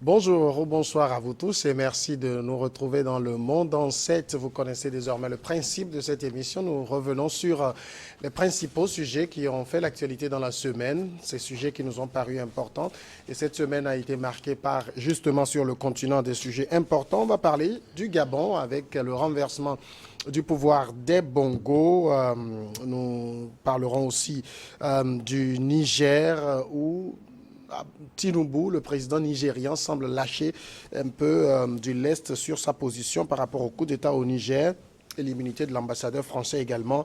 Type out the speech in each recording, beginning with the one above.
Bonjour ou bonsoir à vous tous et merci de nous retrouver dans le Monde en 7. Vous connaissez désormais le principe de cette émission. Nous revenons sur les principaux sujets qui ont fait l'actualité dans la semaine, ces sujets qui nous ont paru importants. Et cette semaine a été marquée par, justement sur le continent, des sujets importants. On va parler du Gabon avec le renversement du pouvoir des Bongo. Nous parlerons aussi du Niger où Tinubu, le président nigérian, semble lâcher un peu du lest sur sa position par rapport au coup d'État au Niger. Et l'immunité de l'ambassadeur français également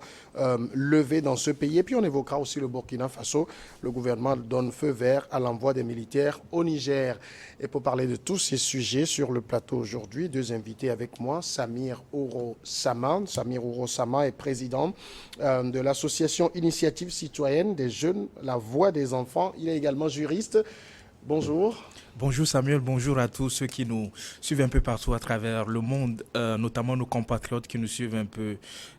levée dans ce pays. Et puis on évoquera aussi le Burkina Faso. Le gouvernement donne feu vert à l'envoi des militaires au Niger. Et pour parler de tous ces sujets sur le plateau aujourd'hui, deux invités avec moi. Samir Ouro-Sama. Samir Ouro-Sama est président de l'association Initiative citoyenne des jeunes, la voix des enfants. Il est également juriste. Bonjour. Bonjour Samuel, bonjour à tous ceux qui nous suivent un peu partout à travers le monde, notamment nos compatriotes qui nous suivent un peu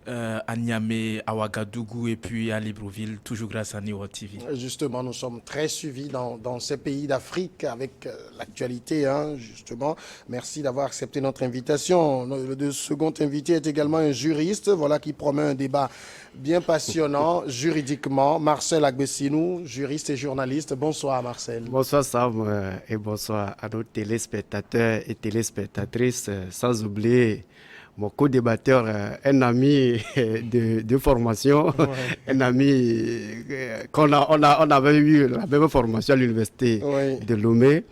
à Niamey, à Ouagadougou et puis à Libreville, toujours grâce à Niwa TV. Justement, nous sommes très suivis dans ces pays d'Afrique avec l'actualité, justement. Merci d'avoir accepté notre invitation. Le second invité est également un juriste, voilà, qui promet un débat bien passionnant juridiquement. Marcel Agbessinou, juriste et journaliste. Bonsoir Marcel. Bonsoir Sam et bonsoir à nos téléspectateurs et téléspectatrices, sans oublier mon co-débatteur, un ami de formation, ouais. Un ami on avait eu la même formation à l'université de Lomé.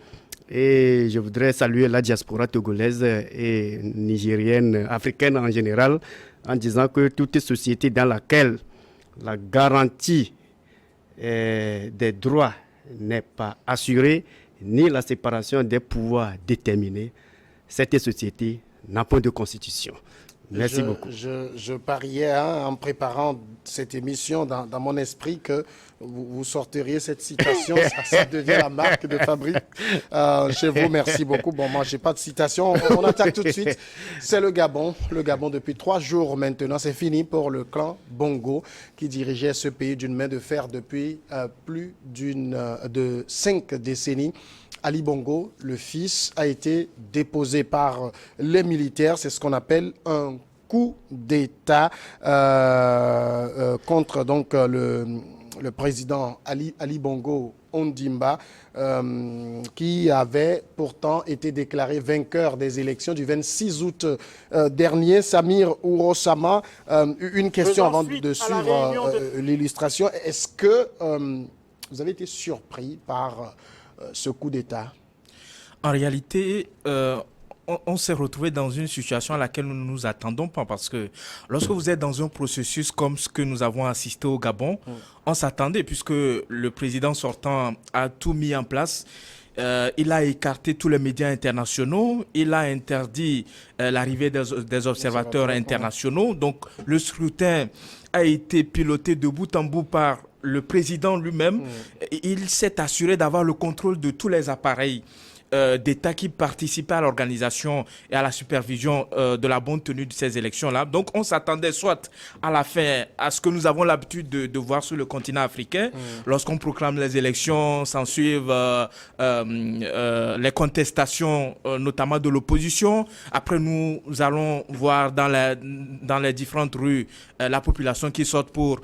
Et je voudrais saluer la diaspora togolaise et nigérienne, africaine en général, en disant que toute société dans laquelle la garantie des droits n'est pas assurée, ni la séparation des pouvoirs déterminée, cette société n'a pas de constitution. Merci beaucoup. Je pariais en préparant cette émission dans mon esprit que vous sortiriez cette citation. Ça devient la marque de fabrique chez vous. Merci beaucoup. Bon, moi, je n'ai pas de citation. On attaque tout de suite. C'est le Gabon. Le Gabon, depuis 3 jours maintenant, c'est fini pour le clan Bongo qui dirigeait ce pays d'une main de fer depuis plus de 5 décennies. Ali Bongo, le fils, a été déposé par les militaires. C'est ce qu'on appelle un coup d'État contre donc, le président Ali Bongo Ondimba, qui avait pourtant été déclaré vainqueur des élections du 26 août dernier. Samir Ouro-Sama, une question avant de suivre l'illustration. Est-ce que vous avez été surpris par ce coup d'État? En réalité, on s'est retrouvé dans une situation à laquelle nous ne nous attendons pas, parce que lorsque vous êtes dans un processus comme ce que nous avons assisté au Gabon, on s'attendait, puisque le président sortant a tout mis en place. Il a écarté tous les médias internationaux, il a interdit l'arrivée des observateurs internationaux. Donc le scrutin a été piloté de bout en bout par le président lui-même. Il s'est assuré d'avoir le contrôle de tous les appareils d'État qui participaient à l'organisation et à la supervision de la bonne tenue de ces élections-là. Donc on s'attendait soit à la fin à ce que nous avons l'habitude de voir sur le continent africain. Lorsqu'on proclame les élections, s'ensuivent les contestations, notamment de l'opposition. Après, nous allons voir dans les différentes rues la population qui sort pour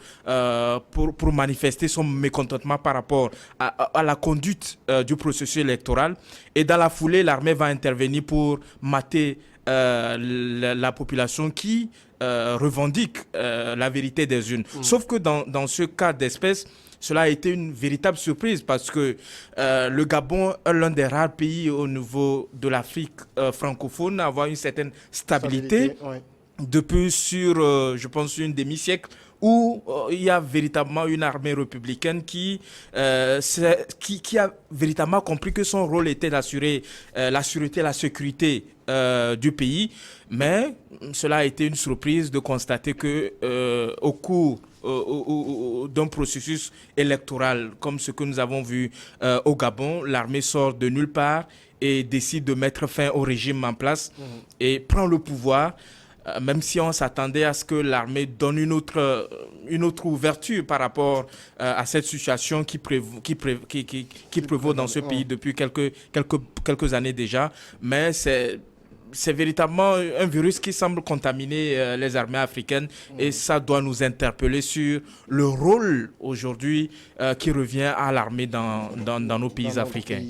manifester son mécontentement par rapport à la conduite du processus électoral. Et dans la foulée, l'armée va intervenir pour mater la population qui revendique la vérité des urnes. Sauf que dans ce cas d'espèce, cela a été une véritable surprise parce que le Gabon est l'un des rares pays au niveau de l'Afrique francophone à avoir une certaine stabilité. Depuis je pense, une demi-siècle, où il y a véritablement une armée républicaine qui a véritablement compris que son rôle était d'assurer la sûreté et la sécurité du pays. Mais cela a été une surprise de constater que au cours d'un processus électoral comme ce que nous avons vu au Gabon, l'armée sort de nulle part et décide de mettre fin au régime en place et prend le pouvoir même si on s'attendait à ce que l'armée donne une autre ouverture par rapport à cette situation qui prévaut dans ce pays depuis quelques années déjà. Mais c'est véritablement un virus qui semble contaminer les armées africaines et ça doit nous interpeller sur le rôle aujourd'hui qui revient à l'armée dans nos pays africains.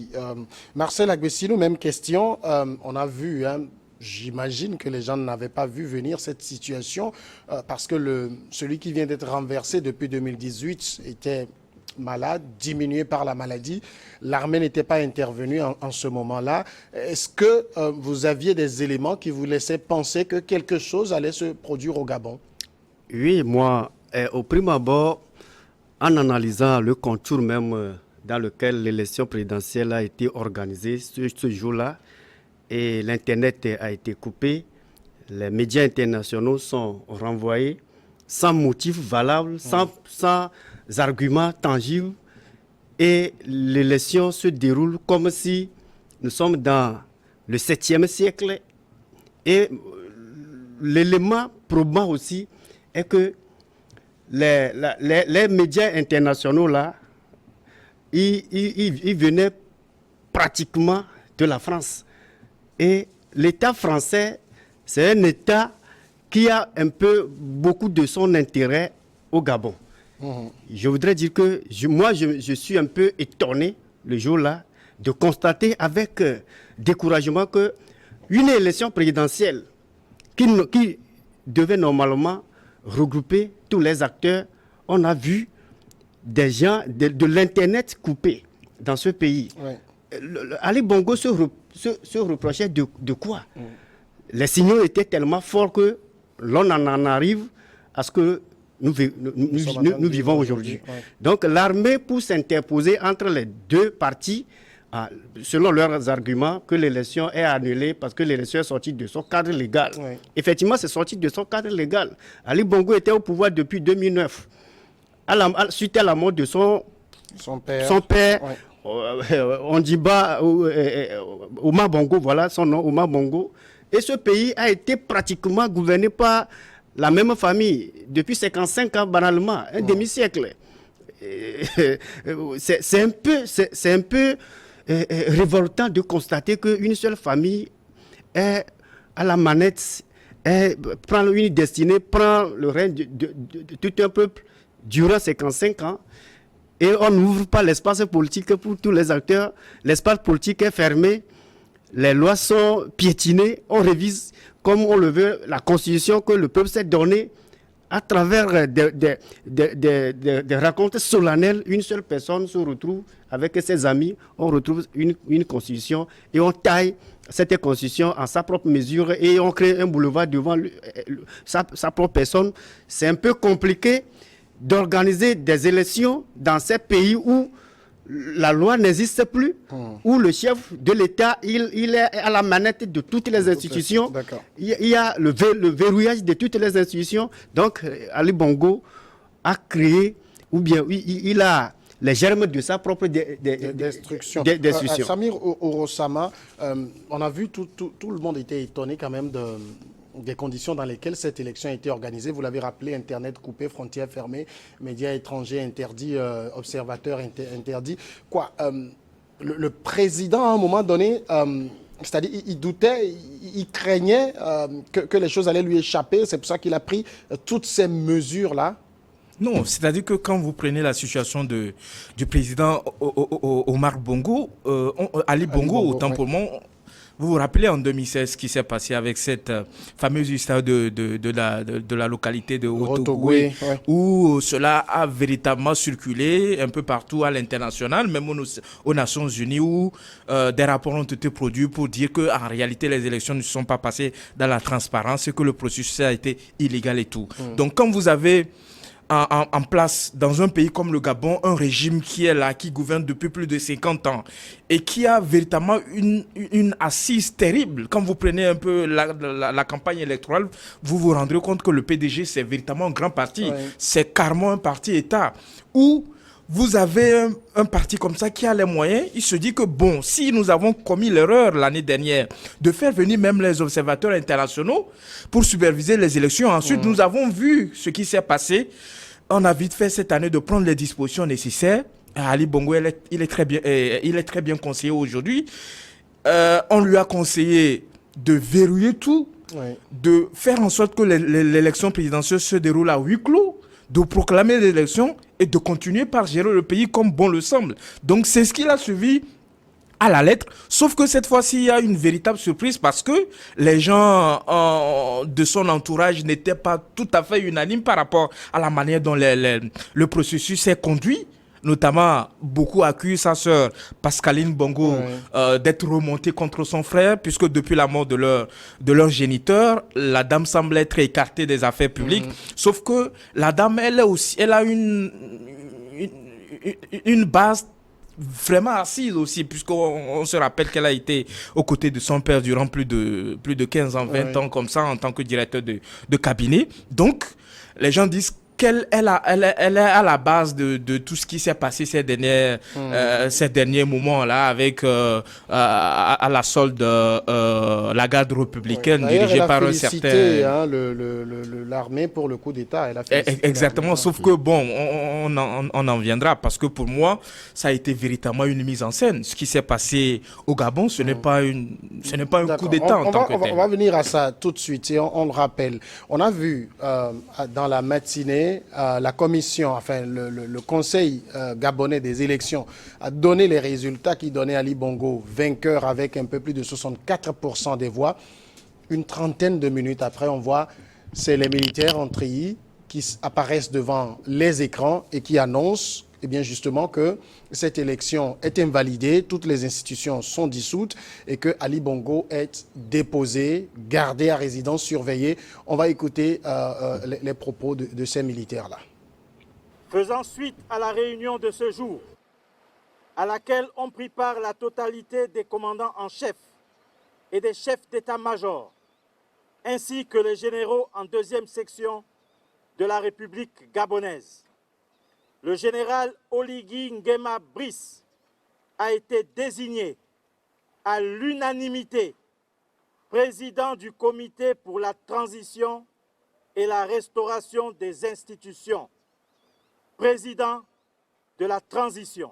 Marcel Agbessino, même question. On a vu, j'imagine que les gens n'avaient pas vu venir cette situation parce que celui qui vient d'être renversé depuis 2018 était malade, diminué par la maladie. L'armée n'était pas intervenue en ce moment-là. Est-ce que vous aviez des éléments qui vous laissaient penser que quelque chose allait se produire au Gabon? Oui, moi, au prime abord, en analysant le contour même dans lequel l'élection présidentielle a été organisée ce jour-là, et l'Internet a été coupé, les médias internationaux sont renvoyés sans motif valable, sans arguments tangibles, et l'élection se déroule comme si nous sommes dans le 7e siècle. Et l'élément probant aussi est que les médias internationaux là, ils venaient pratiquement de la France. Et l'État français, c'est un État qui a beaucoup de son intérêt au Gabon. Je voudrais dire que je suis un peu étonné le jour-là de constater avec découragement qu'une élection présidentielle qui devait normalement regrouper tous les acteurs, on a vu des gens de l'Internet coupé dans ce pays. Ouais. Ali Bongo se reprochait de quoi? Les signaux étaient tellement forts que l'on en arrive à ce que nous vivons aujourd'hui. Ouais. Donc l'armée, pour s'interposer entre les deux parties, selon leurs arguments, que l'élection est annulée parce que l'élection est sortie de son cadre légal. Ouais. Effectivement, c'est sorti de son cadre légal. Ali Bongo était au pouvoir depuis 2009. Suite à la mort de son père ouais. Ondjiba Omar Bongo, voilà son nom, Omar Bongo. Et ce pays a été pratiquement gouverné par la même famille depuis 55 ans, banalement, un demi-siècle. C'est un peu révoltant de constater qu'une seule famille est à la manette, prend une destinée, prend le règne de tout un peuple durant 55 ans. Et on n'ouvre pas l'espace politique pour tous les acteurs. L'espace politique est fermé. Les lois sont piétinées. On révise comme on le veut la constitution que le peuple s'est donnée à travers des racontes solennelles. Une seule personne se retrouve avec ses amis. On retrouve une constitution et on taille cette constitution en sa propre mesure et on crée un boulevard devant sa propre personne. C'est un peu compliqué d'organiser des élections dans ces pays où la loi n'existe plus, où le chef de l'État, il est à la manette de toutes les institutions. Il y a le verrouillage de toutes les institutions. Donc, Ali Bongo a créé, ou bien il a les germes de sa propre destruction. Samir Orosama, on a vu, tout le monde était étonné quand même des conditions dans lesquelles cette élection a été organisée. Vous l'avez rappelé, Internet coupé, frontières fermées, médias étrangers interdits, observateurs interdits. Le président, à un moment donné, c'est-à-dire il doutait, il craignait que les choses allaient lui échapper. C'est pour ça qu'il a pris toutes ces mesures-là. Non, c'est-à-dire que quand vous prenez la situation du président Omar Bongo, Ali Bongo, autant pour moi, vous vous rappelez en 2016 ce qui s'est passé avec cette fameuse histoire de la localité de Otogoué, ouais. Où cela a véritablement circulé un peu partout à l'international, même aux Nations Unies, où des rapports ont été produits pour dire qu'en réalité les élections ne sont pas passées dans la transparence et que le processus a été illégal et tout. Donc quand vous avez en place dans un pays comme le Gabon, un régime qui est là, qui gouverne depuis plus de 50 ans et qui a véritablement une assise terrible. Quand vous prenez un peu la campagne électorale, vous vous rendrez compte que le PDG, c'est véritablement un grand parti. Ouais. C'est carrément un parti-État où vous avez un parti comme ça qui a les moyens, il se dit que bon, si nous avons commis l'erreur l'année dernière de faire venir même les observateurs internationaux pour superviser les élections, ensuite nous avons vu ce qui s'est passé, on a vite fait cette année de prendre les dispositions nécessaires. Ali Bongo, il est très bien conseillé aujourd'hui. On lui a conseillé de verrouiller tout, de faire en sorte que l'élection présidentielle se déroule à huis clos, de proclamer l'élection et de continuer par gérer le pays comme bon le semble. Donc c'est ce qu'il a suivi à la lettre, sauf que cette fois-ci, il y a une véritable surprise parce que les gens de son entourage n'étaient pas tout à fait unanimes par rapport à la manière dont le processus s'est conduit. Notamment, beaucoup accusent sa sœur Pascaline Bongo d'être remontée contre son frère, puisque depuis la mort de leur géniteur, la dame semble être écartée des affaires publiques. Sauf que la dame, elle a une base vraiment assise aussi, puisqu'on se rappelle qu'elle a été aux côtés de son père durant plus de 15 ans, 20 ans, comme ça, en tant que directeur de cabinet. Donc, les gens disent qu'elle est à la base de tout ce qui s'est passé ces derniers moments-là avec à la solde la garde républicaine dirigée par un certain... l'armée pour le coup d'État. Exactement, sauf que bon, on en viendra parce que pour moi, ça a été véritablement une mise en scène. Ce qui s'est passé au Gabon, ce n'est pas un coup d'État en tant que tel. On va venir à ça tout de suite et on le rappelle. On a vu dans la matinée la commission, enfin le conseil gabonais des élections a donné les résultats qui donnaient Ali Bongo vainqueur avec un peu plus de 64% des voix. Une trentaine de minutes après, on voit c'est les militaires en treillis qui apparaissent devant les écrans et qui annoncent eh bien justement que cette élection est invalidée, toutes les institutions sont dissoutes et que Ali Bongo est déposé, gardé à résidence surveillée. On va écouter les propos de ces militaires-là. Faisant suite à la réunion de ce jour, à laquelle ont pris part la totalité des commandants en chef et des chefs d'état-major, ainsi que les généraux en deuxième section de la République gabonaise. Le général Oligui Nguema Brice a été désigné à l'unanimité président du comité pour la transition et la restauration des institutions, président de la transition.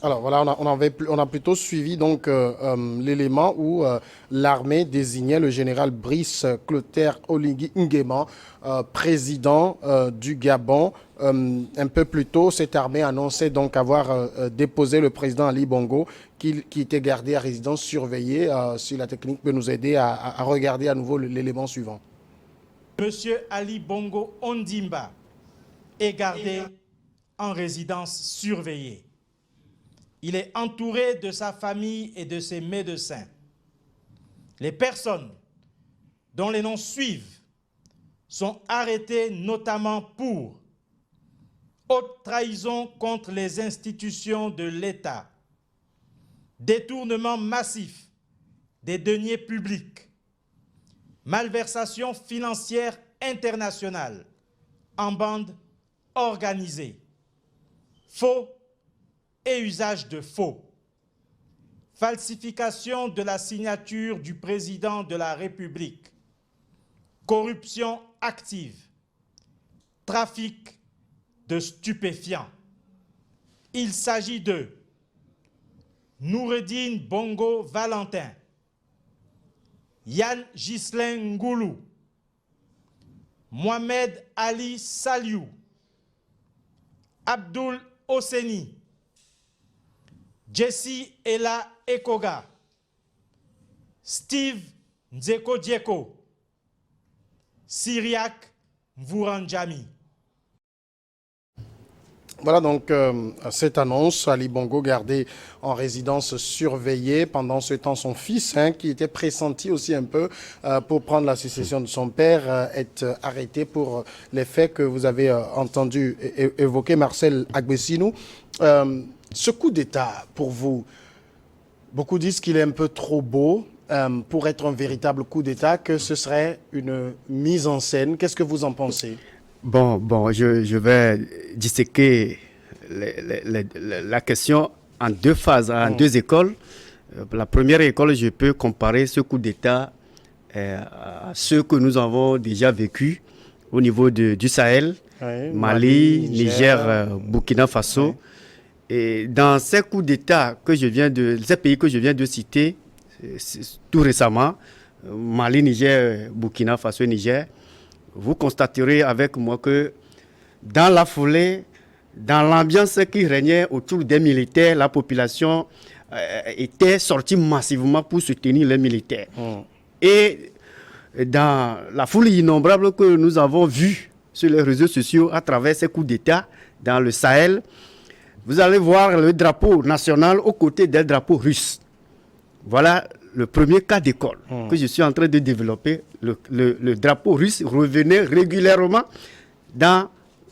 Alors voilà, on a plutôt suivi donc l'élément où l'armée désignait le général Brice Clotaire Oligui Nguema, président du Gabon. Un peu plus tôt, cette armée annonçait donc avoir déposé le président Ali Bongo, qui était gardé à résidence surveillée. Si la technique peut nous aider à regarder à nouveau l'élément suivant. Monsieur Ali Bongo Ondimba est gardé en résidence surveillée. Il est entouré de sa famille et de ses médecins. Les personnes dont les noms suivent sont arrêtées notamment pour haute trahison contre les institutions de l'État, détournement massif des deniers publics, malversation financière internationale en bande organisée, faux et usage de faux, falsification de la signature du président de la République, corruption active, trafic de stupéfiants. Il s'agit de Noureddine Bongo Valentin, Yann Ghislain Ngoulou, Mohamed Ali Saliou, Abdoul Osseni, Jesse Ella Ekoga, Steve Nzeko Dieko, Syriac Mvouranjami. Voilà donc cette annonce, Ali Bongo gardé en résidence surveillée. Pendant ce temps, son fils, qui était pressenti aussi un peu pour prendre la succession de son père, est arrêté pour les faits que vous avez entendu évoquer, Marcel Agbessinou. Ce coup d'État, pour vous, beaucoup disent qu'il est un peu trop beau pour être un véritable coup d'État, que ce serait une mise en scène. Qu'est-ce que vous en pensez ? Bon, je vais disséquer la question en deux phases, en deux écoles. La première école, je peux comparer ce coup d'État à ceux que nous avons déjà vécu au niveau du Sahel, Oui, Mali, Niger, Burkina Faso. Oui. Et dans ces coups d'État ces pays que je viens de citer, tout récemment, Mali, Niger, Burkina Faso, Niger, vous constaterez avec moi que dans la foulée, dans l'ambiance qui régnait autour des militaires, la population était sortie massivement pour soutenir les militaires. Et dans la foule innombrable que nous avons vue sur les réseaux sociaux à travers ces coups d'État dans le Sahel, vous allez voir le drapeau national aux côtés des drapeaux russes. Voilà le premier cas d'école que je suis en train de développer. Le drapeau russe revenait régulièrement dans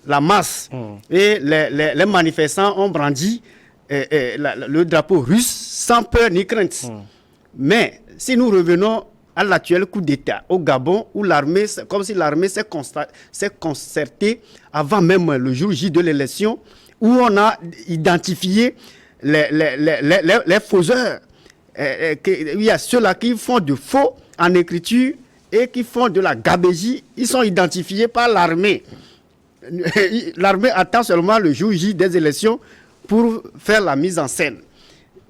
la masse. Et les manifestants ont brandi le drapeau russe sans peur ni crainte. Mais si nous revenons à l'actuel coup d'État au Gabon, où l'armée, comme si l'armée s'est concertée avant même le jour J de l'élection, où on a identifié les fauseurs. Il y a ceux-là qui font de faux en écriture et qui font de la gabégie. Ils sont identifiés par l'armée. L'armée attend seulement le jour J des élections pour faire la mise en scène.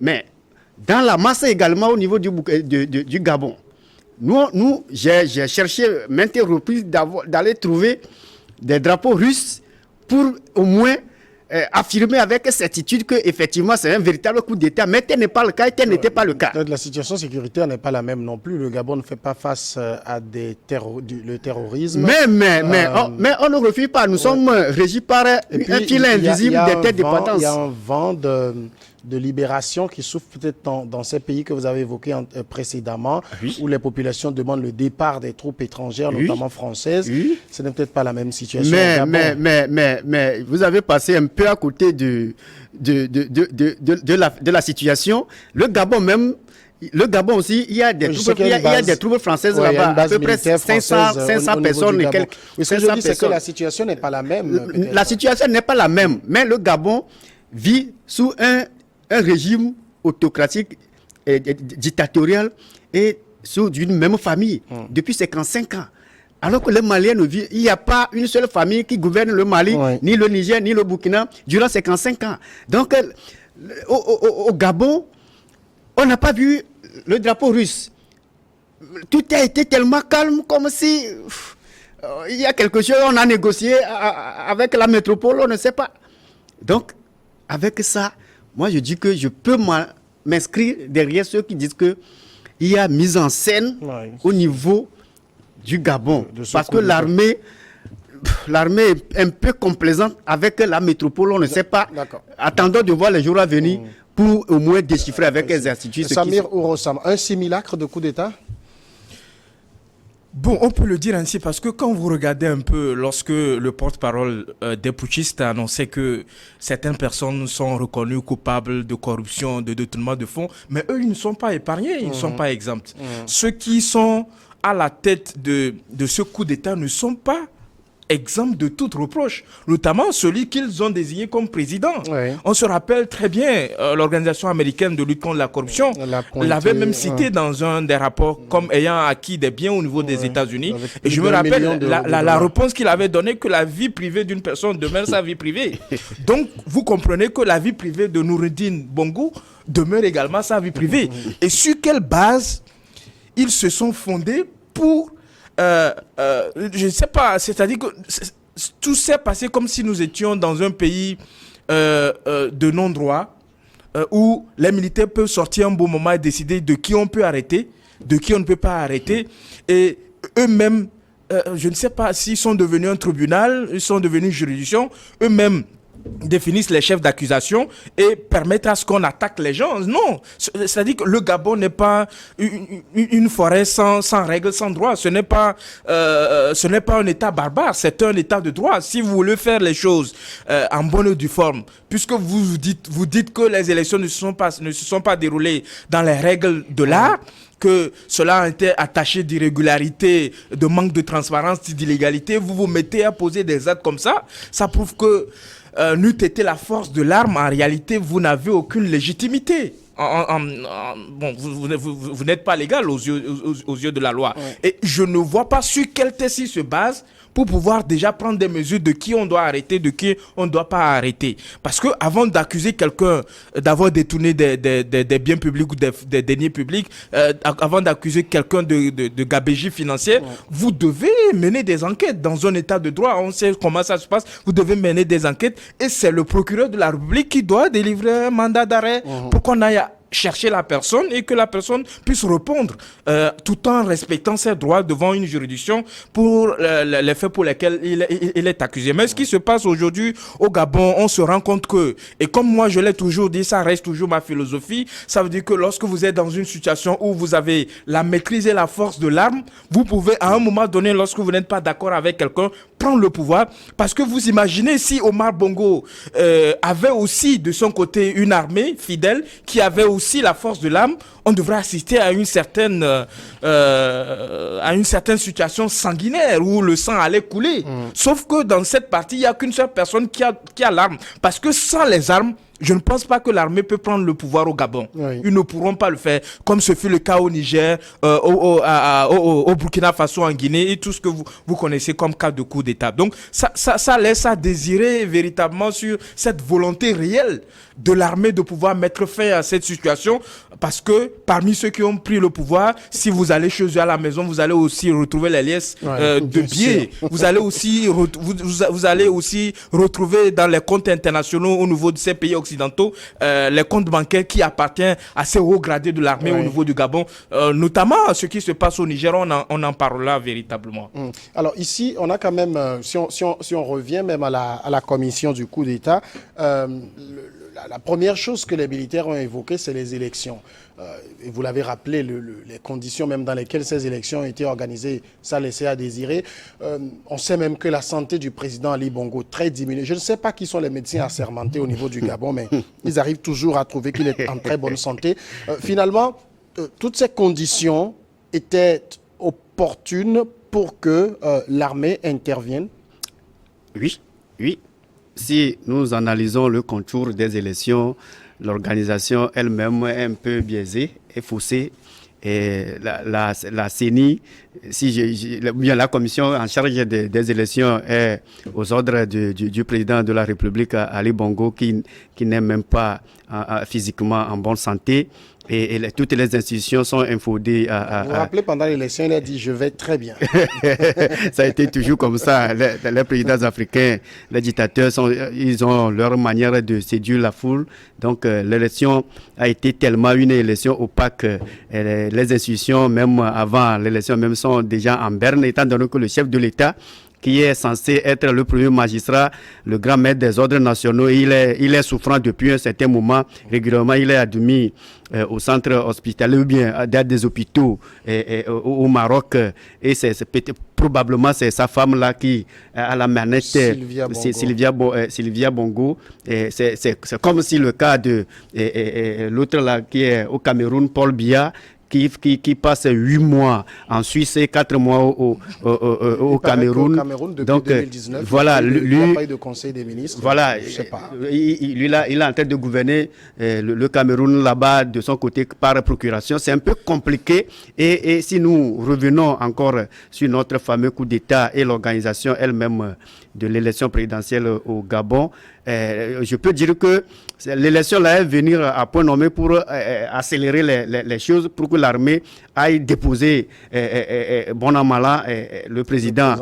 Mais dans la masse également au niveau du Gabon, j'ai cherché maintes reprises d'aller trouver des drapeaux russes pour au moins affirmer avec certitude qu'effectivement c'est un véritable coup d'État, mais tel n'est pas le cas et tel n'était pas le cas. La situation sécuritaire n'est pas la même non plus. Le Gabon ne fait pas face à le terrorisme. Mais on ne refuse pas. Nous sommes régis par un filet invisible des têtes dépendance. Il y a un vent de libération qui souffle peut-être dans ces pays que vous avez évoqués précédemment, où les populations demandent le départ des troupes étrangères, notamment françaises. Ce n'est peut-être pas la même situation au Gabon. Mais vous avez passé un peu à côté de la situation. Le Gabon aussi, il y a des troupes françaises là-bas, à peu près 500 personnes. Ce que je dis, c'est que la situation n'est pas la même. La situation n'est pas la même, mais le Gabon vit sous un régime autocratique et dictatorial et sous une même famille depuis 55 ans. Alors que les Maliens ne vivent, il n'y a pas une seule famille qui gouverne le Mali, ni le Niger, ni le Burkina, durant 55 ans. Donc, au Gabon, on n'a pas vu le drapeau russe. Tout a été tellement calme, comme si il y a quelque chose, on a négocié avec la métropole, on ne sait pas. Donc, avec ça, moi je dis que je peux m'inscrire derrière ceux qui disent qu'il y a mise en scène au niveau du Gabon. Parce que l'armée est un peu complaisante avec la métropole, on ne sait pas. Attendons de voir les jours à venir pour au moins déchiffrer avec les instituts. Samir Ourossam, un simulacre de coup d'État? Bon, on peut le dire ainsi parce que quand vous regardez un peu, lorsque le porte-parole des putschistes a annoncé que certaines personnes sont reconnues coupables de corruption, de détournement de fonds, mais eux, ils ne sont pas épargnés, ils ne sont pas exempts. Ceux qui sont à la tête de ce coup d'État ne sont pas exempts de toute reproche, notamment celui qu'ils ont désigné comme président. On se rappelle très bien, l'Organisation américaine de lutte contre la corruption l'avait même cité dans un des rapports comme ayant acquis des biens au niveau des États-Unis. Et je me rappelle la réponse qu'il avait donnée, que la vie privée d'une personne demeure sa vie privée. Donc, vous comprenez que la vie privée de Noureddin Bongo demeure également sa vie privée. Et sur quelle base ils se sont fondés pour... je ne sais pas, c'est-à-dire que tout s'est passé comme si nous étions dans un pays de non-droit où les militaires peuvent sortir un beau moment et décider de qui on peut arrêter, de qui on ne peut pas arrêter. Et eux-mêmes, je ne sais pas s'ils sont devenus un tribunal, ils sont devenus une juridiction, eux-mêmes définissent les chefs d'accusation et permettent à ce qu'on attaque les gens. Non, c'est-à-dire que le Gabon n'est pas une forêt sans règles, sans droit. Ce n'est pas un État barbare, c'est un État de droit. Si vous voulez faire les choses en bonne et due forme, puisque vous dites que les élections ne se sont pas déroulées dans les règles de l'art, que cela a été attaché d'irrégularité, de manque de transparence, d'illégalité, vous vous mettez à poser des actes comme ça prouve que n'eût été la force de l'arme, en réalité, vous n'avez aucune légitimité. Bon, vous n'êtes pas légal aux yeux de la loi. Ouais. Et je ne vois pas sur quel texte il se base pour pouvoir déjà prendre des mesures de qui on doit arrêter, de qui on ne doit pas arrêter. Parce que avant d'accuser quelqu'un d'avoir détourné des biens publics ou des deniers publics, avant d'accuser quelqu'un de gabegie financière, vous devez mener des enquêtes dans un état de droit. On sait comment ça se passe. Vous devez mener des enquêtes et c'est le procureur de la République qui doit délivrer un mandat d'arrêt pour qu'on aille chercher la personne et que la personne puisse répondre tout en respectant ses droits devant une juridiction pour les faits pour lesquels il est accusé. Mais ce qui se passe aujourd'hui au Gabon, on se rend compte que, et comme moi je l'ai toujours dit, ça reste toujours ma philosophie, ça veut dire que lorsque vous êtes dans une situation où vous avez la maîtrise et la force de l'arme, vous pouvez à un moment donné, lorsque vous n'êtes pas d'accord avec quelqu'un, prendre le pouvoir. Parce que vous imaginez si Omar Bongo avait aussi de son côté une armée fidèle qui avait aussi la force de l'âme, on devrait assister à une certaine situation sanguinaire où le sang allait couler. Sauf que dans cette partie, il n'y a qu'une seule personne qui a l'arme. Parce que sans les armes, je ne pense pas que l'armée peut prendre le pouvoir au Gabon. Oui. Ils ne pourront pas le faire, comme ce fut le cas au Niger, au Burkina Faso, en Guinée, et tout ce que vous connaissez comme cas de coup d'État. Donc, ça laisse à désirer véritablement sur cette volonté réelle de l'armée de pouvoir mettre fin à cette situation, parce que parmi ceux qui ont pris le pouvoir, si vous allez chez eux à la maison, vous allez aussi retrouver les liesses de billets. Vous allez aussi vous allez aussi retrouver dans les comptes internationaux au niveau de ces pays occidentaux les comptes bancaires qui appartiennent à ces hauts gradés de l'armée au niveau du Gabon, notamment ce qui se passe au Niger. On en parle là véritablement. Alors ici, on a quand même, si on revient même à la commission du coup d'État, la première chose que les militaires ont évoquée, c'est les élections. Et vous l'avez rappelé, les conditions même dans lesquelles ces élections ont été organisées, ça laissait à désirer. On sait même que la santé du président Ali Bongo très diminuée. Je ne sais pas qui sont les médecins assermentés au niveau du Gabon, mais ils arrivent toujours à trouver qu'il est en très bonne santé. Finalement, toutes ces conditions étaient opportunes pour que l'armée intervienne? Oui. Si nous analysons le contour des élections, l'organisation elle-même est un peu biaisée et faussée. Et la CENI, bien la commission en charge des élections est aux ordres du président de la République, Ali Bongo, qui n'est même pas physiquement en bonne santé. Et toutes les institutions sont infondées. Vous vous rappelez, pendant l'élection, il a dit « je vais très bien ». Ça a été toujours comme ça. Les présidents africains, les dictateurs, ils ont leur manière de séduire la foule. Donc l'élection a été tellement une élection opaque. Les institutions, même avant l'élection, même sont déjà en berne, étant donné que le chef de l'État, qui est censé être le premier magistrat, le grand maître des ordres nationaux, il est souffrant depuis un certain moment. Régulièrement, il est admis au centre hospitalier ou bien dans des hôpitaux au Maroc. Et probablement c'est sa femme là qui a la manette, Sylvia Bongo. C'est comme si le cas de l'autre là qui est au Cameroun, Paul Biya, qui passe 8 mois en Suisse et 4 mois au Cameroun. Donc 2019, voilà, lui, il a pas eu de conseil des ministres. Voilà, je sais pas. Il est en train de gouverner le Cameroun là-bas de son côté par procuration. C'est un peu compliqué. Et si nous revenons encore sur notre fameux coup d'État et l'organisation elle-même de l'élection présidentielle au Gabon, je peux dire que l'élection là est venir à point nommé pour accélérer les choses, pour que l'armée aille déposer bon an mal an le président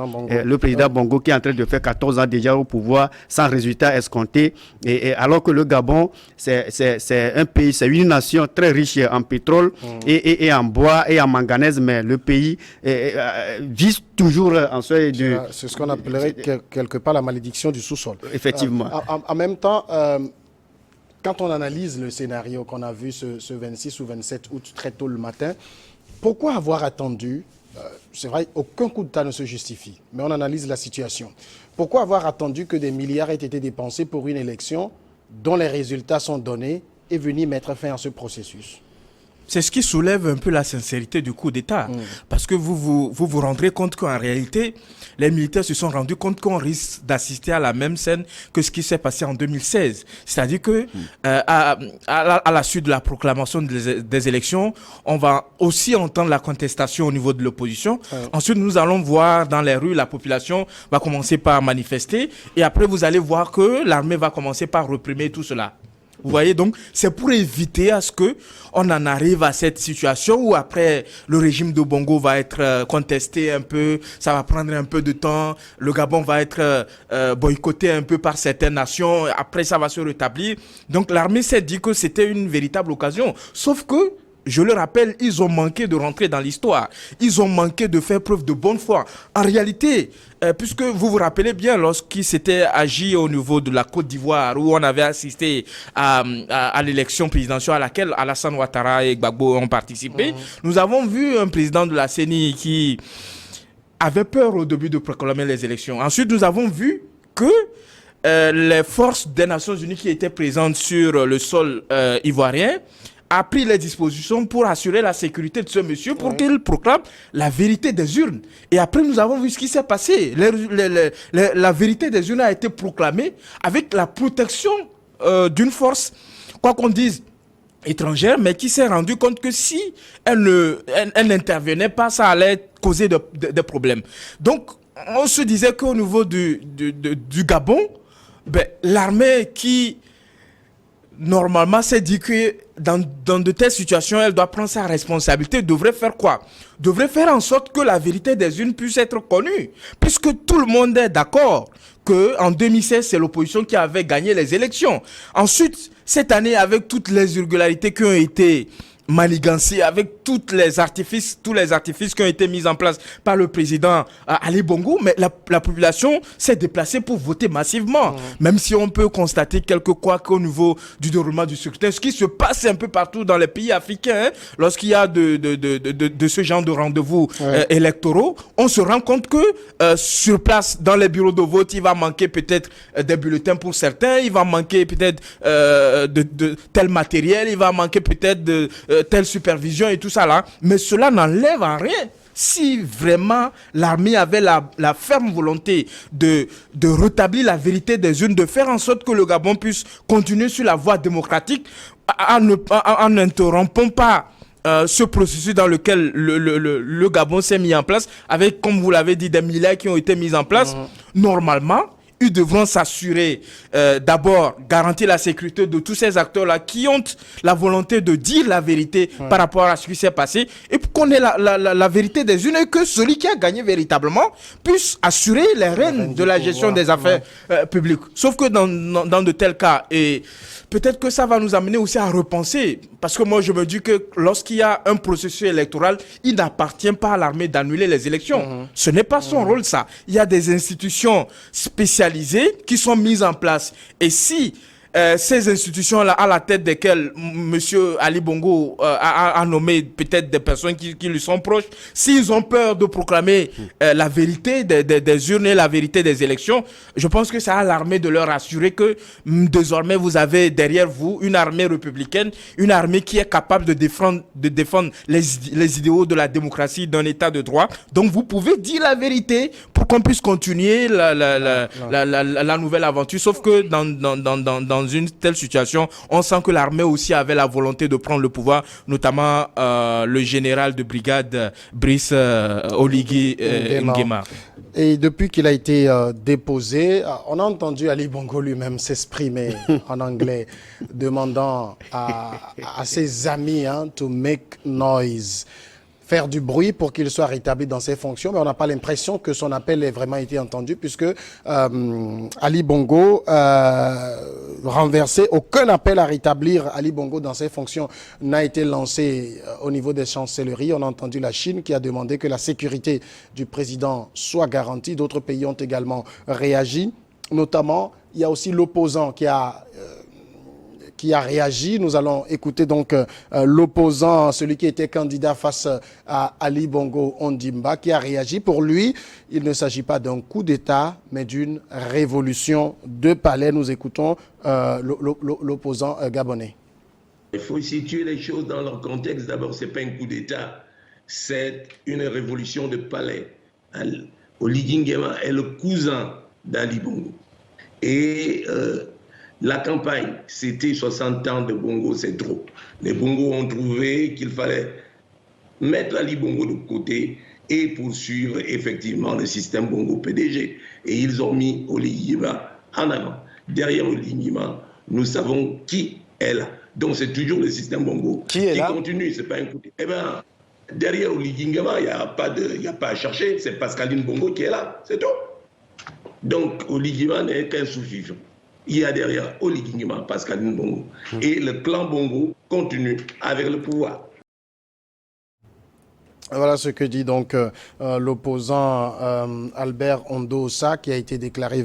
Bongo, qui est en train de faire 14 ans déjà au pouvoir sans résultat escompté. Et alors que le Gabon, c'est un pays, c'est une nation très riche en pétrole et en bois et en manganèse, mais le pays vise toujours en seuil de... C'est ce qu'on appellerait quelque part la malédiction du sous-sol. Effectivement. En même temps, quand on analyse le scénario qu'on a vu ce 26 ou 27 août très tôt le matin, pourquoi avoir attendu? C'est vrai, aucun coup d'État ne se justifie, mais on analyse la situation. Pourquoi avoir attendu que des milliards aient été dépensés pour une élection dont les résultats sont donnés et venir mettre fin à ce processus? c'est ce qui soulève un peu la sincérité du coup d'État. Parce que vous rendrez compte qu'en réalité, les militaires se sont rendus compte qu'on risque d'assister à la même scène que ce qui s'est passé en 2016. C'est-à-dire que à la suite de la proclamation des élections, on va aussi entendre la contestation au niveau de l'opposition. Ensuite, nous allons voir dans les rues, la population va commencer par manifester. Et après, vous allez voir que l'armée va commencer par réprimer tout cela. Vous voyez, donc c'est pour éviter à ce que on en arrive à cette situation où après le régime de Bongo va être contesté un peu, ça va prendre un peu de temps, le Gabon va être boycotté un peu par certaines nations, après ça va se rétablir. Donc l'armée s'est dit que c'était une véritable occasion, sauf que je le rappelle, ils ont manqué de rentrer dans l'histoire. Ils ont manqué de faire preuve de bonne foi. En réalité, puisque vous vous rappelez bien, lorsqu'il s'était agi au niveau de la Côte d'Ivoire, où on avait assisté à l'élection présidentielle à laquelle Alassane Ouattara et Gbagbo ont participé, nous avons vu un président de la CENI qui avait peur au début de proclamer les élections. Ensuite, nous avons vu que les forces des Nations Unies qui étaient présentes sur le sol ivoirien a pris les dispositions pour assurer la sécurité de ce monsieur pour qu'il proclame la vérité des urnes. Et après, nous avons vu ce qui s'est passé. La vérité des urnes a été proclamée avec la protection d'une force, quoi qu'on dise, étrangère, mais qui s'est rendu compte que si elle n'intervenait pas, ça allait causer des problèmes. Donc, on se disait qu'au niveau du Gabon, l'armée qui normalement s'est dit que dans de telles situations, elle doit prendre sa responsabilité, devrait faire quoi? Devrait faire en sorte que la vérité des urnes puisse être connue, puisque tout le monde est d'accord qu'en 2016, c'est l'opposition qui avait gagné les élections. Ensuite, cette année, avec toutes les irrégularités qui ont été manigancé avec tous les artifices qui ont été mis en place par le président Ali Bongo, mais la population s'est déplacée pour voter massivement. Même si on peut constater quelques couacs au niveau du déroulement du scrutin, ce qui se passe un peu partout dans les pays africains, lorsqu'il y a de ce genre de rendez-vous électoraux, on se rend compte que sur place, dans les bureaux de vote, il va manquer peut-être des bulletins pour certains, il va manquer peut-être de tel matériel, il va manquer peut-être de telle supervision et tout ça là, mais cela n'enlève en rien. Si vraiment l'armée avait la ferme volonté de rétablir la vérité des urnes, de faire en sorte que le Gabon puisse continuer sur la voie démocratique, en n'interrompant pas ce processus dans lequel le Gabon s'est mis en place, avec, comme vous l'avez dit, des milliards qui ont été mis en place, normalement, ils devront s'assurer, d'abord, garantir la sécurité de tous ces acteurs-là qui ont la volonté de dire la vérité par rapport à ce qui s'est passé, et pour qu'on ait la vérité des unes et que celui qui a gagné véritablement puisse assurer les rênes de la gestion des affaires publiques. Sauf que dans de tels cas, et peut-être que ça va nous amener aussi à repenser, parce que moi je me dis que lorsqu'il y a un processus électoral, il n'appartient pas à l'armée d'annuler les élections. Ce n'est pas son rôle, ça. Il y a des institutions spécialisées qui sont mises en place. Et si ces institutions-là, à la tête desquelles M. Ali Bongo a nommé peut-être des personnes qui lui sont proches, s'ils ont peur de proclamer la vérité des urnes et la vérité des élections, je pense que c'est à l'armée de leur assurer que désormais vous avez derrière vous une armée républicaine, une armée qui est capable de défendre les idéaux de la démocratie, d'un état de droit. Donc vous pouvez dire la vérité pour qu'on puisse continuer la nouvelle aventure. Sauf que dans une telle situation, on sent que l'armée aussi avait la volonté de prendre le pouvoir, notamment le général de brigade Brice Oligui Nguema. Et depuis qu'il a été déposé, on a entendu Ali Bongo lui-même s'exprimer en anglais, demandant à ses amis to make noise, faire du bruit pour qu'il soit rétabli dans ses fonctions, mais on n'a pas l'impression que son appel ait vraiment été entendu, puisque Ali Bongo renversé, aucun appel à rétablir Ali Bongo dans ses fonctions n'a été lancé au niveau des chancelleries. On a entendu la Chine qui a demandé que la sécurité du président soit garantie. D'autres pays ont également réagi. Notamment, il y a aussi l'opposant qui a réagi. Nous allons écouter donc l'opposant, celui qui était candidat face à Ali Bongo Ondimba, qui a réagi. Pour lui, il ne s'agit pas d'un coup d'État, mais d'une révolution de palais. Nous écoutons l'opposant gabonais. Il faut situer les choses dans leur contexte. D'abord, ce n'est pas un coup d'État, c'est une révolution de palais. Oligui Nguema est le cousin d'Ali Bongo. Et la campagne, c'était 60 ans de Bongo, c'est trop. Les Bongo ont trouvé qu'il fallait mettre Ali Bongo de côté et poursuivre effectivement le système Bongo PDG. Et ils ont mis Oligui Nguema en avant. Derrière Oligui Nguema, nous savons qui est là. Donc c'est toujours le système Bongo qui continue, c'est pas un coup. Eh bien, derrière Oligui Nguema, il n'y a pas à chercher, c'est Pascaline Bongo qui est là, c'est tout. Donc Oligui Nguema n'est qu'un sous-vivant. Il y a derrière Oligui Nguema, Pascaline Bongo. Et le clan Bongo continue avec le pouvoir. Voilà ce que dit donc l'opposant Albert Ondosa, qui a été déclaré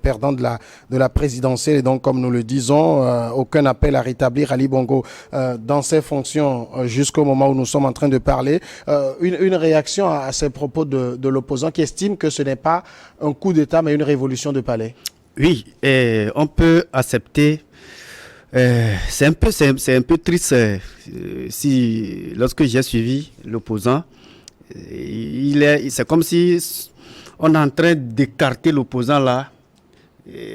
perdant de la présidentielle. Et donc, comme nous le disons, aucun appel à rétablir Ali Bongo dans ses fonctions jusqu'au moment où nous sommes en train de parler. Une réaction à ces propos de l'opposant qui estime que ce n'est pas un coup d'État, mais une révolution de palais. Oui, on peut accepter. C'est un peu triste si lorsque j'ai suivi l'opposant, c'est comme si on est en train d'écarter l'opposant là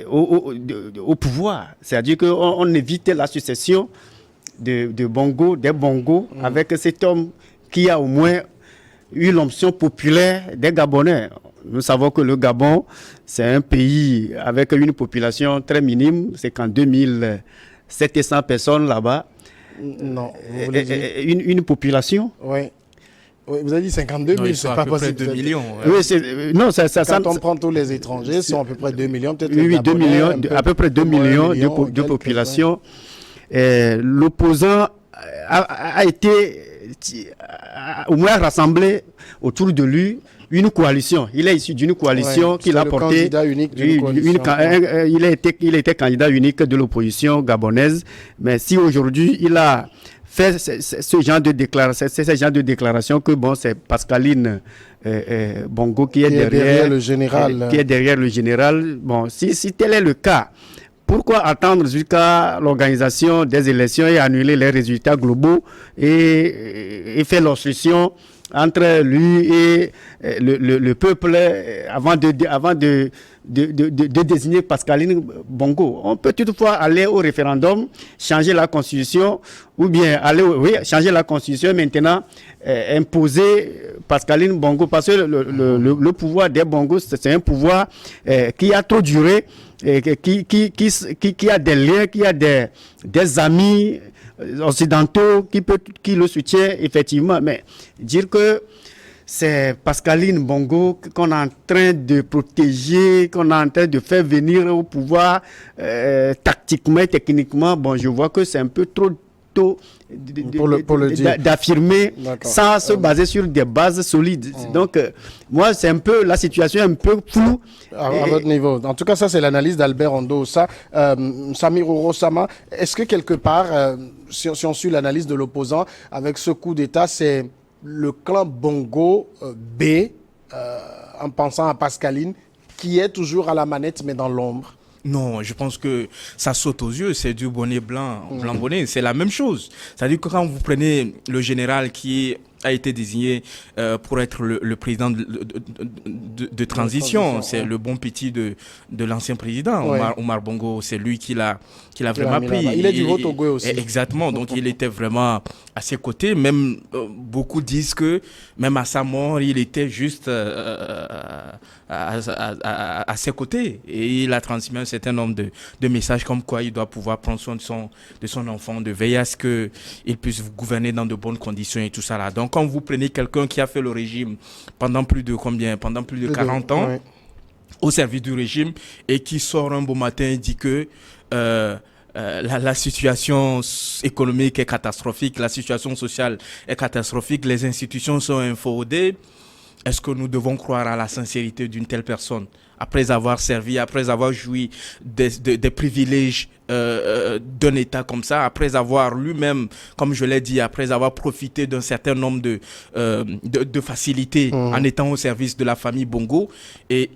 au pouvoir. C'est-à-dire qu'on évite la succession des Bongo avec cet homme qui a au moins eu l'option populaire des Gabonais. Nous savons que le Gabon, c'est un pays avec une population très minime. C'est qu'en 2700 personnes là-bas. Non, vous voulez dire... une population. Oui. Oui, vous avez dit 52 000, c'est pas possible. 2 millions. Ouais. Oui, quand on prend tous les étrangers, ce sont à peu près 2 millions, peut-être. Oui, 2 millions, à peu près 2 millions de population. L'opposant a été au moins rassemblé autour de lui une coalition. Il est issu d'une coalition qu'il a portée. Il a été candidat unique de l'opposition gabonaise. Mais si aujourd'hui il a fait ce genre de déclaration, que bon, c'est Pascaline Bongo qui est derrière le général. Qui est derrière le général. Bon, si tel est le cas, pourquoi attendre jusqu'à l'organisation des élections et annuler les résultats globaux et faire l'obstruction entre lui et le peuple avant de désigner Pascaline Bongo? On peut toutefois aller au référendum, changer la constitution, ou bien changer la constitution maintenant, imposer Pascaline Bongo, parce que le pouvoir des Bongos, c'est un pouvoir qui a trop duré, et qui a des liens, qui a des amis occidentaux qui le soutiennent effectivement. Mais dire que c'est Pascaline Bongo qu'on est en train de protéger, qu'on est en train de faire venir au pouvoir tactiquement et techniquement, bon, je vois que c'est un peu trop tôt d'affirmer sans se baser sur des bases solides. Donc, moi, c'est un peu, la situation est un peu floue. À votre niveau. En tout cas, ça, c'est l'analyse d'Albert Ondosa. Samir Orosama, est-ce que quelque part, si on suit l'analyse de l'opposant, avec ce coup d'État, c'est le clan Bongo B, en pensant à Pascaline, qui est toujours à la manette, mais dans l'ombre? Non, je pense que ça saute aux yeux, c'est du bonnet blanc bonnet, c'est la même chose. C'est-à-dire que quand vous prenez le général qui a été désigné pour être le président de transition, c'est le bon petit de l'ancien président, Omar Bongo, c'est lui qui l'a vraiment pris. Il est du Haut-Togo aussi. Exactement, donc il était vraiment à ses côtés, même beaucoup disent que même à sa mort, il était juste à ses côtés, et il a transmis un certain nombre de messages comme quoi il doit pouvoir prendre soin de son enfant, de veiller à ce qu'il puisse gouverner dans de bonnes conditions et tout ça là. Donc quand vous prenez quelqu'un qui a fait le régime pendant plus de 40 ans au service du régime et qui sort un beau matin et dit que la situation économique est catastrophique, la situation sociale est catastrophique, les institutions sont infodées, est-ce que nous devons croire à la sincérité d'une telle personne? après avoir servi, après avoir joui des privilèges d'un État comme ça, après avoir lui-même, comme je l'ai dit, après avoir profité d'un certain nombre de facilités en étant au service de la famille Bongo, et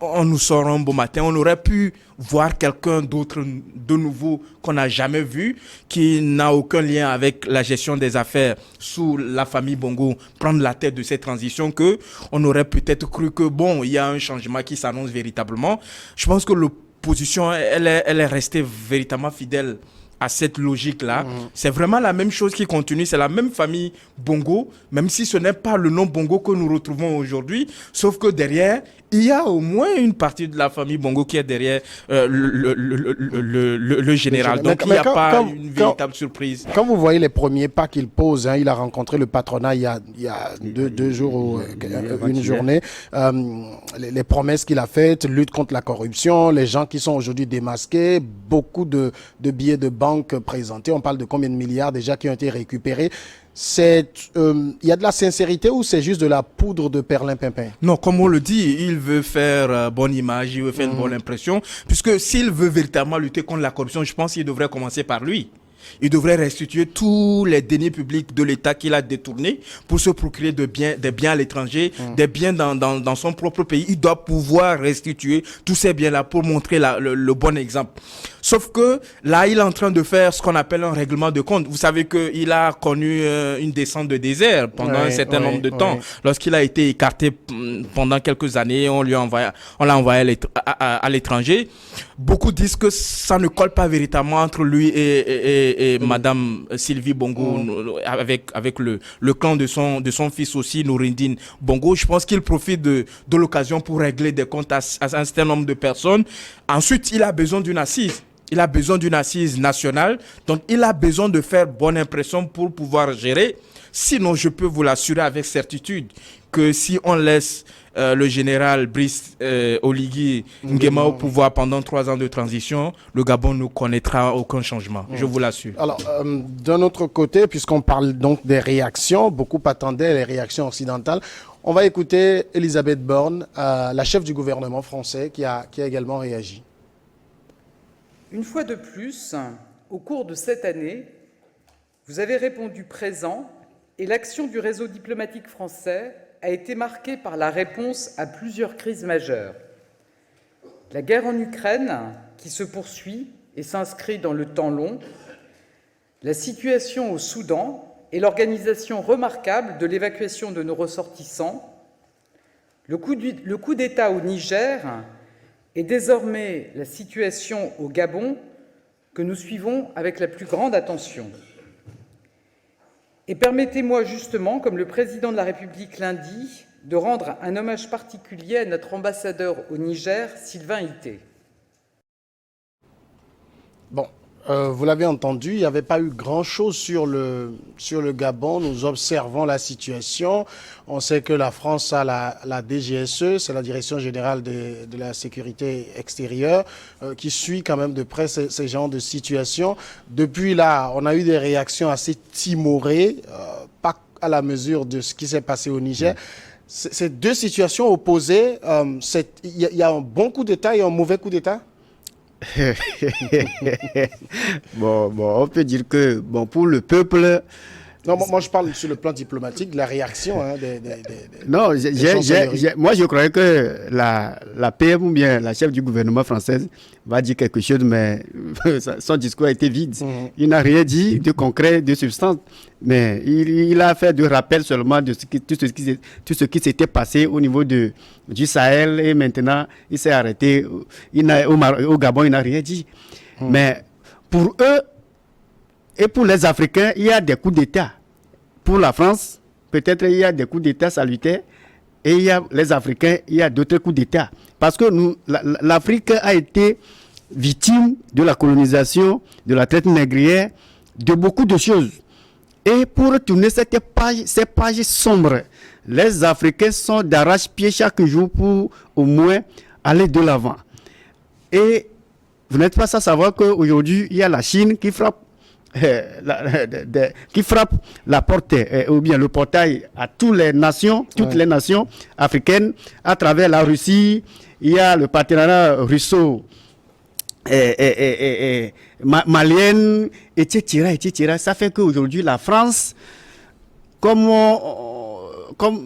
on nous sort un beau matin, on aurait pu voir quelqu'un d'autre de nouveau qu'on n'a jamais vu, qui n'a aucun lien avec la gestion des affaires sous la famille Bongo, prendre la tête de cette transition, que on aurait peut-être cru que bon, il y a un changement qui s'annonce véritablement. Je pense que l'opposition, elle est restée véritablement fidèle à cette logique-là. C'est vraiment la même chose qui continue, c'est la même famille Bongo, même si ce n'est pas le nom Bongo que nous retrouvons aujourd'hui, sauf que derrière, il y a au moins une partie de la famille Bongo qui est derrière le général. Donc il n'y a pas une véritable surprise. Quand vous voyez les premiers pas qu'il pose, il a rencontré le patronat il y a deux jours ou une journée, les promesses qu'il a faites, lutte contre la corruption, les gens qui sont aujourd'hui démasqués, beaucoup de billets de banque présentés, on parle de combien de milliards déjà qui ont été récupérés. Il y a de la sincérité ou c'est juste de la poudre de perlimpinpin? Non, comme on le dit, il veut faire bonne image, il veut faire une bonne impression, puisque s'il veut véritablement lutter contre la corruption, je pense qu'il devrait commencer par lui. Il devrait restituer tous les deniers publics de l'État qu'il a détournés pour se procurer des biens à l'étranger, des biens dans son propre pays. Il doit pouvoir restituer tous ces biens-là pour montrer le bon exemple. Sauf que là, il est en train de faire ce qu'on appelle un règlement de compte. Vous savez qu'il a connu une descente de désert pendant un certain nombre de temps. Lorsqu'il a été écarté pendant quelques années, on l'a envoyé à l'étranger. Beaucoup disent que ça ne colle pas véritablement entre lui et Madame Sylvie Bongo, avec le clan de son fils aussi, Nourindine Bongo. Je pense qu'il profite de l'occasion pour régler des comptes à un certain nombre de personnes. Ensuite, il a besoin d'une assise. Il a besoin d'une assise nationale. Donc, il a besoin de faire bonne impression pour pouvoir gérer. Sinon, je peux vous l'assurer avec certitude que si on laisse le général Brice Oligui Nguema au pouvoir pendant 3 ans de transition, le Gabon ne connaîtra aucun changement. Je vous l'assure. Alors, d'un autre côté, puisqu'on parle donc des réactions, beaucoup attendaient les réactions occidentales. On va écouter Elisabeth Borne, la chef du gouvernement français, qui a également réagi. Une fois de plus, au cours de cette année, vous avez répondu présent et l'action du réseau diplomatique français a été marquée par la réponse à plusieurs crises majeures. La guerre en Ukraine, qui se poursuit et s'inscrit dans le temps long, la situation au Soudan et l'organisation remarquable de l'évacuation de nos ressortissants, le coup d'État au Niger et désormais la situation au Gabon que nous suivons avec la plus grande attention. Et permettez-moi justement, comme le président de la République lundi, de rendre un hommage particulier à notre ambassadeur au Niger, Sylvain Ité. Bon, vous l'avez entendu, il n'y avait pas eu grand-chose sur le Gabon. Nous observons la situation. On sait que la France a la DGSE, c'est la Direction Générale de la Sécurité Extérieure, qui suit quand même de près ces genres de situations. Depuis là, on a eu des réactions assez timorées, pas à la mesure de ce qui s'est passé au Niger. Ces deux situations opposées, il y a un bon coup d'État et un mauvais coup d'État? Bon, on peut dire que pour le peuple. Non, moi je parle sur le plan diplomatique, de la réaction. Non, moi je croyais que la PM ou bien la chef du gouvernement française va dire quelque chose, mais son discours a été vide. Il n'a rien dit de concret, de substance, mais il a fait de rappel seulement de tout ce qui s'était passé au niveau du Sahel, et maintenant il s'est arrêté. Au Gabon, il n'a rien dit. Mais pour eux et pour les Africains, il y a des coups d'État. Pour la France, peut-être il y a des coups d'État salutaires, et il y a les Africains, il y a d'autres coups d'État. Parce que l'Afrique a été victime de la colonisation, de la traite négrière, de beaucoup de choses. Et pour retourner ces pages sombres, les Africains sont d'arrache-pied chaque jour pour au moins aller de l'avant. Et vous n'êtes pas sans savoir qu'aujourd'hui, il y a la Chine qui frappe la porte ou bien le portail à toutes les nations africaines à travers la Russie il y a le partenariat russo malienne, etc. Ça fait qu'aujourd'hui, la France, comme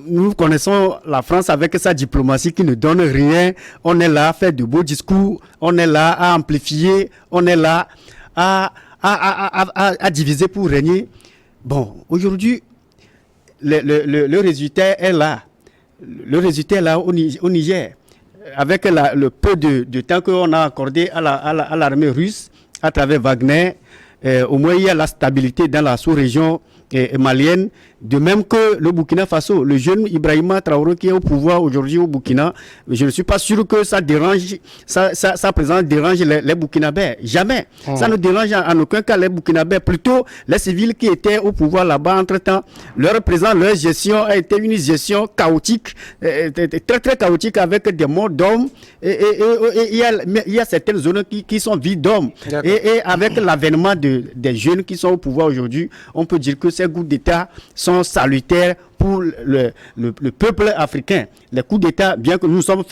nous connaissons la France avec sa diplomatie qui ne donne rien, on est là à faire de beaux discours, on est là à amplifier, on est là à diviser pour régner. Bon, aujourd'hui, le résultat est là. Le résultat est là au Niger. Avec le peu de temps qu'on a accordé à l'armée russe à travers Wagner, au moins il y a la stabilité dans la sous-région malienne, de même que le Burkina Faso, le jeune Ibrahima Traoré qui est au pouvoir aujourd'hui au Burkina, je ne suis pas sûr que ça dérange, sa présence dérange les Burkinabés, jamais. Ça ne dérange en aucun cas les Burkinabés, plutôt les civils qui étaient au pouvoir là-bas entre-temps, leur présence, leur gestion a été une gestion chaotique, très très chaotique avec des morts d'hommes, et il y a certaines zones qui sont vides d'hommes, et avec l'avènement des jeunes qui sont au pouvoir aujourd'hui, on peut dire que ces coups d'État sont salutaires pour le peuple africain. Les coups d'État, bien que nous sommes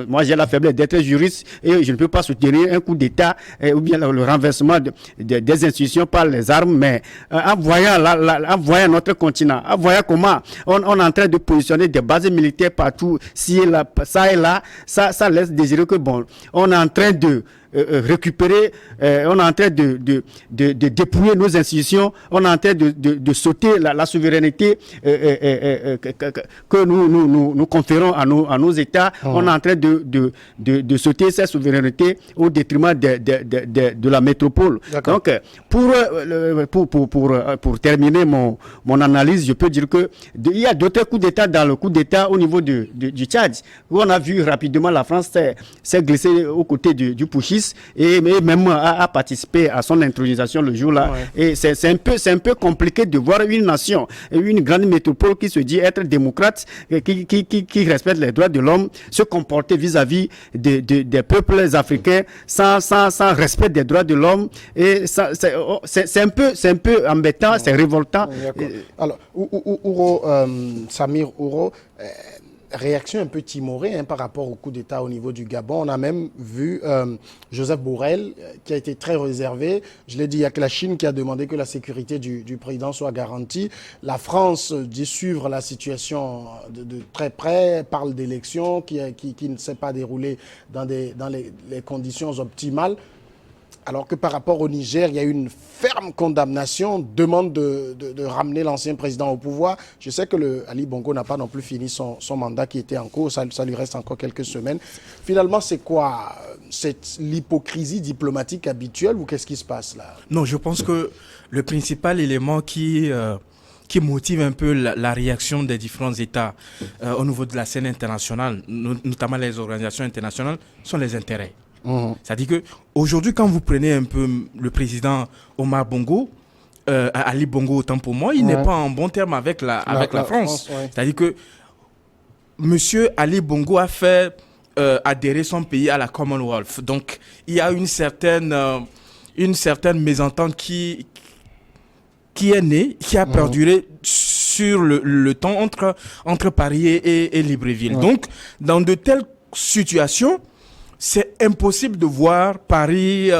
moi j'ai la faiblesse d'être juriste et je ne peux pas soutenir un coup d'État ou bien le renversement des institutions par les armes, mais en voyant notre continent, en voyant comment on est en train de positionner des bases militaires partout, ça et là, ça laisse désirer que bon, on est en train de récupérer, on est en train de dépouiller nos institutions, on est en train de sauter la souveraineté que nous conférons à nos États, on est en train de sauter cette souveraineté au détriment de la métropole. Donc, pour terminer mon analyse, je peux dire que il y a d'autres coups d'État dans le coup d'État au niveau du Tchad, où on a vu rapidement la France s'est glissée aux côtés du putschiste et même a participé à son intronisation le jour-là. Et c'est un peu compliqué de voir une nation, une grande métropole qui se dit être démocrate, qui respecte les droits de l'homme, se comporter vis-à-vis des peuples africains sans respect des droits de l'homme. Et c'est un peu embêtant, c'est révoltant. Alors, Samir Ouro, réaction un peu timorée par rapport au coup d'État au niveau du Gabon. On a même vu Joseph Borrell qui a été très réservé. Je l'ai dit, il n'y a que la Chine qui a demandé que la sécurité du président soit garantie. La France dit suivre la situation de très près, parle d'élections qui ne s'est pas déroulée dans les conditions optimales. Alors que par rapport au Niger, il y a une ferme condamnation, demande de ramener l'ancien président au pouvoir. Je sais que Ali Bongo n'a pas non plus fini son mandat qui était en cours, ça lui reste encore quelques semaines. Finalement, c'est quoi? C'est l'hypocrisie diplomatique habituelle ou qu'est-ce qui se passe là? Non, je pense que le principal élément qui motive un peu la réaction des différents États au niveau de la scène internationale, notamment les organisations internationales, sont les intérêts. C'est-à-dire qu'aujourd'hui, quand vous prenez un peu le président Omar Bongo, Ali Bongo, autant pour moi, il n'est pas en bon terme avec la France. C'est-à-dire que M. Ali Bongo a fait adhérer son pays à la Commonwealth. Donc, il y a une certaine mésentente qui est née, qui a perduré sur le temps entre Paris et Libreville. Donc, dans de telles situations, c'est impossible de voir Paris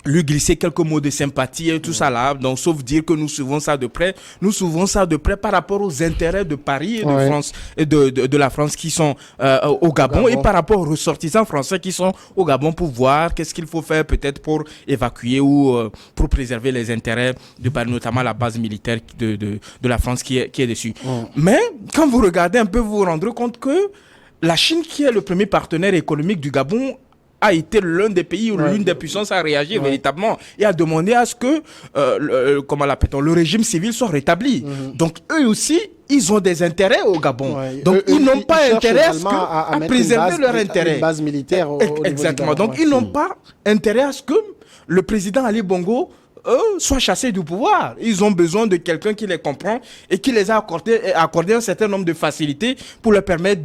lui glisser quelques mots de sympathie et tout ça là. Donc, sauf dire que nous suivons ça de près. Nous suivons ça de près par rapport aux intérêts de Paris et de France et de la France qui sont au Gabon et par rapport aux ressortissants français qui sont au Gabon pour voir qu'est-ce qu'il faut faire peut-être pour évacuer ou pour préserver les intérêts de Paris, notamment la base militaire de la France qui est dessus. Mais quand vous regardez un peu, vous vous rendrez compte que la Chine, qui est le premier partenaire économique du Gabon, a été l'un des pays ou l'une des puissances à réagir véritablement et à demander à ce que le régime civil soit rétabli. Donc eux aussi, ils ont des intérêts au Gabon. Donc ils n'ont pas intérêt à préserver leur intérêt. Une base militaire au niveau du Gabon. Donc ils n'ont pas intérêt à ce que le président Ali Bongo soient chassés du pouvoir. Ils ont besoin de quelqu'un qui les comprend et qui les a accordé un certain nombre de facilités pour leur permettre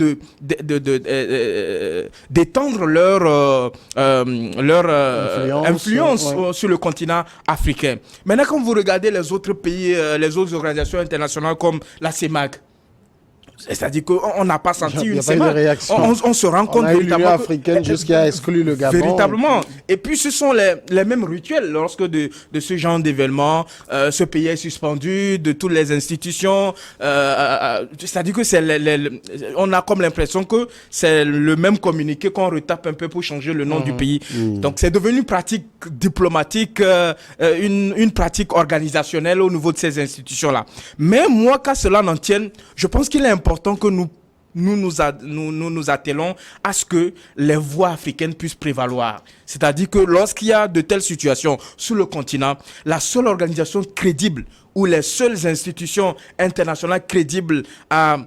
d'étendre leur influence sur le continent africain. Maintenant, quand vous regardez les autres pays, les autres organisations internationales comme la CEMAC, C'est-à-dire qu'on n'a pas senti une de semaine. réaction. On se rend compte on a eu l'Union véritablement africaine jusqu'à exclure le Gabon. Véritablement. Et puis ce sont les mêmes rituels lorsque de ce genre d'événement, ce pays est suspendu de toutes les institutions. C'est-à-dire que on a comme l'impression que c'est le même communiqué qu'on retape un peu pour changer le nom du pays. Donc c'est devenu une pratique diplomatique, une pratique organisationnelle au niveau de ces institutions-là. Mais moi, qu'à cela n'en tienne, je pense qu'il est important que nous attelons à ce que les voix africaines puissent prévaloir. C'est-à-dire que lorsqu'il y a de telles situations sur le continent, la seule organisation crédible ou les seules institutions internationales crédibles à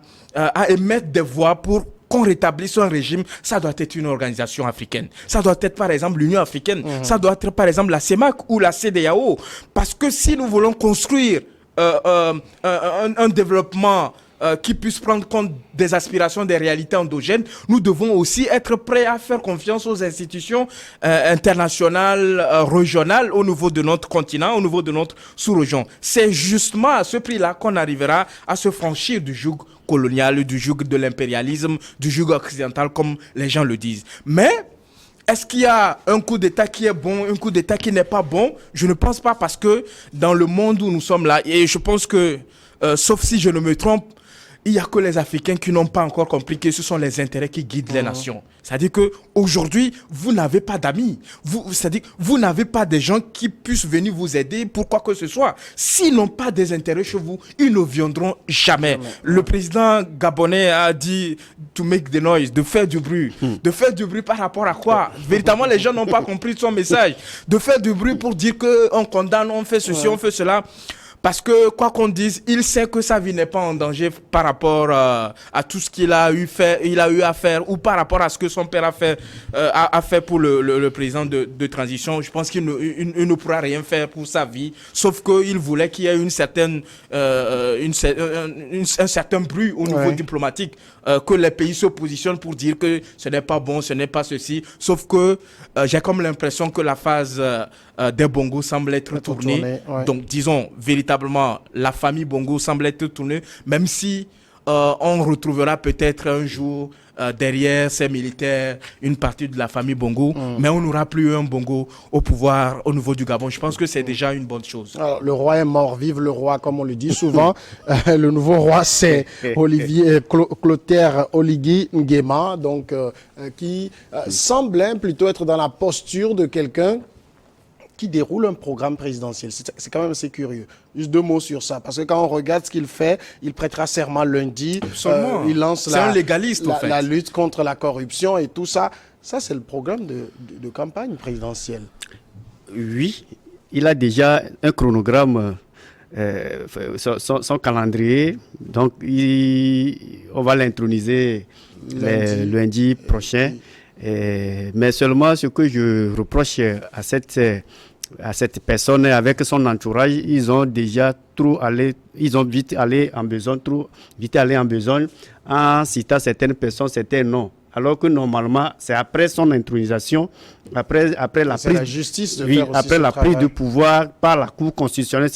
émettre des voix pour qu'on rétablisse un régime, ça doit être une organisation africaine. Ça doit être par exemple l'Union africaine. Ça doit être par exemple la CEMAC ou la CEDEAO. Parce que si nous voulons construire un développement qui puisse prendre compte des aspirations, des réalités endogènes, nous devons aussi être prêts à faire confiance aux institutions internationales, régionales au niveau de notre continent, au niveau de notre sous-région. C'est justement à ce prix-là qu'on arrivera à se franchir du joug colonial, du joug de l'impérialisme, du joug occidental, comme les gens le disent. Mais est-ce qu'il y a un coup d'État qui est bon, un coup d'État qui n'est pas bon? Je ne pense pas, parce que dans le monde où nous sommes là, et je pense que, sauf si je ne me trompe, il n'y a que les Africains qui n'ont pas encore compris que ce sont les intérêts qui guident les nations. C'est-à-dire qu'aujourd'hui, vous n'avez pas d'amis. C'est-à-dire vous n'avez pas des gens qui puissent venir vous aider pour quoi que ce soit. S'ils n'ont pas des intérêts chez vous, ils ne viendront jamais. Le président gabonais a dit to make the noise, de faire du bruit. De faire du bruit par rapport à quoi? Véritablement, les gens n'ont pas compris son message. De faire du bruit pour dire qu'on condamne, on fait ceci, on fait cela. Parce que, quoi qu'on dise, il sait que sa vie n'est pas en danger par rapport à tout ce qu'il a eu à faire, ou par rapport à ce que son père a fait pour le président de transition. Je pense qu'il ne pourra rien faire pour sa vie, sauf qu'il voulait qu'il y ait un certain bruit au niveau diplomatique, que les pays se positionnent pour dire que ce n'est pas bon, ce n'est pas ceci. Sauf que j'ai comme l'impression que la phase des Bongo semble être tournée. Donc, disons, véritablement, la famille Bongo semble être tournée, même si on retrouvera peut-être un jour derrière ces militaires une partie de la famille Bongo, mais on n'aura plus un Bongo au pouvoir au niveau du Gabon. Je pense que c'est déjà une bonne chose. Alors, le roi est mort, vive le roi, comme on le dit souvent. Le nouveau roi, c'est Clotaire Oligui Nguema, donc, qui semble plutôt être dans la posture de quelqu'un qui déroule un programme présidentiel. C'est quand même assez curieux. Juste 2 mots sur ça. Parce que quand on regarde ce qu'il fait, il prêtera serment lundi. Il lance un légaliste, en fait. La lutte contre la corruption et tout ça. Ça, c'est le programme de campagne présidentielle. Oui, il a déjà un chronogramme, son calendrier. Donc, on va l'introniser lundi prochain. Mais seulement ce que je reproche à cette personne avec son entourage, ils ont vite allé en besogne en citant certaines personnes, certains noms. Alors que normalement, c'est après son intronisation, après la prise, la justice de faire aussi après la travail. prise de pouvoir par la Cour constitutionnelle,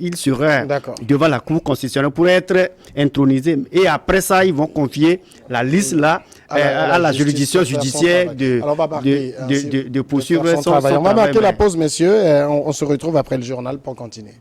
il sera devant la Cour constitutionnelle pour être intronisé. Et après ça, ils vont confier la liste là à la juridiction judiciaire de poursuivre son travail. On va marquer la pause, messieurs. On se retrouve après le journal pour continuer.